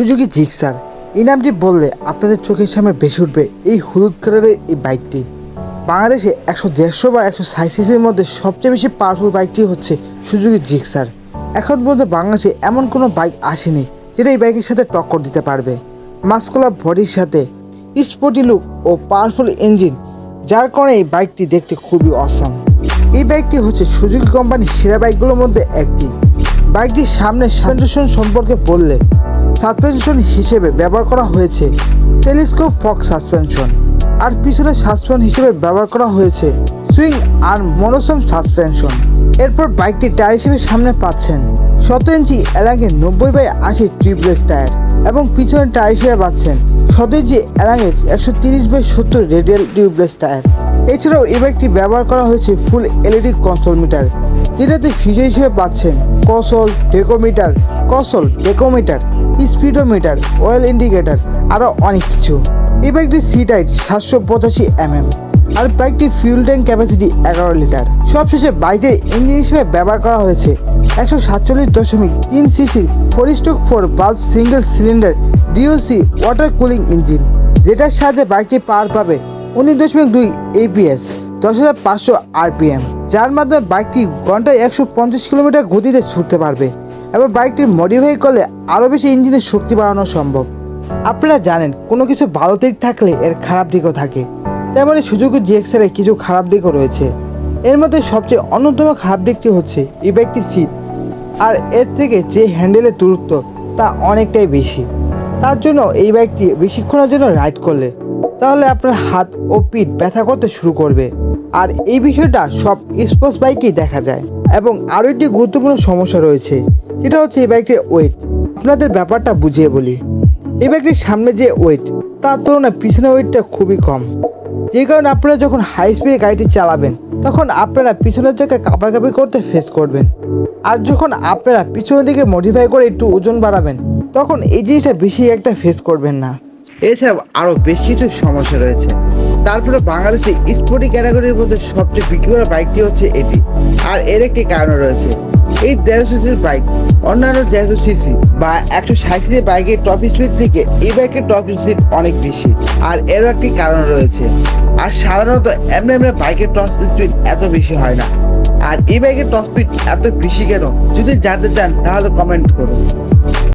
Suzuki Gixxer. এই নামটি বললে আপনাদের চোখের সামনে ভেসে উঠবে এই হলুদ কালারের এই বাইকটি। বাংলাদেশে 150 বা 160 সিসির মধ্যে সবচেয়ে বেশি পাওয়ারফুল বাইকটি হচ্ছে সুজুকি জিক্সার। এখন পর্যন্ত বাংলাদেশে এমন কোনো বাইক আসেনি যেটা এই বাইকের সাথে টক্কর দিতে পারবে। মাস্কুলার বডির সাথে স্পোর্টি লুক ও পাওয়ারফুল ইঞ্জিন, যার কারণে এই বাইকটি দেখতে খুবই অসাম। এই বাইকটি হচ্ছে সুজুকি কোম্পানির সেরা বাইকগুলোর মধ্যে একটি। বাইকটির সামনের সাসপেনশন সম্পর্কে বললে সাসপেনশন হিসেবে ব্যবহার করা হয়েছে টেলিস্কোপ ফক সাসপেনশন, আর পিছনের সাসপেনশন হিসেবে ব্যবহার করা হয়েছে সুইং আর মনোসম সাসপেনশন। এরপর বাইকটি টায়ার হিসেবে সামনে পাচ্ছেন 17 ইঞ্চি অ্যালাঙ্গের 90/80 টিউবলেস টায়ার এবং পিছনের টায়ার হিসেবে পাচ্ছেন 17 ইঞ্চি অ্যালাঙ্গের 130/70 রেডিয়াল টিউবলেস টায়ার। এছাড়াও এই বাইকটি ব্যবহার করা হয়েছে ফুল এলইডি কনসোল মিটার, যেটাতে ফিচার হিসেবে পাচ্ছেন console tachometer, speedometer, oil indicator, আরও অনেক কিছু। এই বাইকটির সিট হাইট 785 mm আর বাইকটির ফিউল ট্যাঙ্ক ক্যাপাসিটি 11 লিটার। সবশেষে বাইকের ইঞ্জিন হিসেবে ব্যবহার করা হয়েছে 147.3 সিসির 4/4 bulb single cylinder DOC water cooling engine, যেটার সাহায্যে বাইকটি পাওয়ার পাবে 19.2 APS, 10,500 RPM, যার মাধ্যমে বাইকটি ঘন্টায় 150 কিলোমিটার গতিতে ছুটতে পারবে এবং বাইকটি মডিফাই করলে আরও বেশি ইঞ্জিনের শক্তি বাড়ানো সম্ভব। আপনারা জানেন কোনো কিছু ভালো দিক থাকলে এর খারাপ দিকও থাকে, তেমনি সুজুকি জিক্সার এর কিছু খারাপ দিকও রয়েছে। এর মধ্যে সবচেয়ে অন্যতম খারাপ দিকটি হচ্ছে এই বাইকটির সিট, আর এর থেকে যে হ্যান্ডেলের দূরত্ব তা অনেকটাই বেশি। তার জন্য এই বাইকটি বেশিক্ষণের জন্য রাইড করলে তাহলে আপনার হাত ও পিঠ ব্যথা করতে শুরু করবে, আর এই বিষয়টা সব স্পোর্টস বাইকেই দেখা যায়। এবং আরও একটি গুরুত্বপূর্ণ সমস্যা রয়েছে, যেটা হচ্ছে এই বাইকটির ওয়েট। আপনাদের ব্যাপারটা বুঝিয়ে বলি, এই বাইকটির সামনে যে ওয়েট তার তুলনায় পিছনের ওয়েটটা খুবই কম, যে কারণে আপনারা যখন হাই স্পিডে গাড়িটি চালাবেন তখন আপনারা পিছনের জায়গায় কাঁপাকাঁপি করতে ফেস করবেন। আর যখন আপনারা পিছনের দিকে মডিফাই করে একটু ওজন বাড়াবেন তখন এই জিনিসটা বেশি একটা ফেস করবেন না। এছাড়াও আরও বেশ কিছু সমস্যা রয়েছে। তারপরে বাংলাদেশে স্পোর্টি ক্যাটাগরির মধ্যে সবচেয়ে বিক্রি করা বাইকটি হচ্ছে এটি, আর এর একটি কারণ রয়েছে। এই 150 সিসির বাইক অন্যান্য 150 সিসি বা 160 সিসি বাইকের টপ স্পিড থেকে এই বাইকের টপ স্পিড অনেক বেশি, আর এরও একটি কারণ রয়েছে। আর সাধারণত এমনি বাইকের টপ স্পিড এত বেশি হয় না, আর এই বাইকের টপ স্পিড এত বেশি কেন, যদি জানতে চান তাহলে কমেন্ট করুন।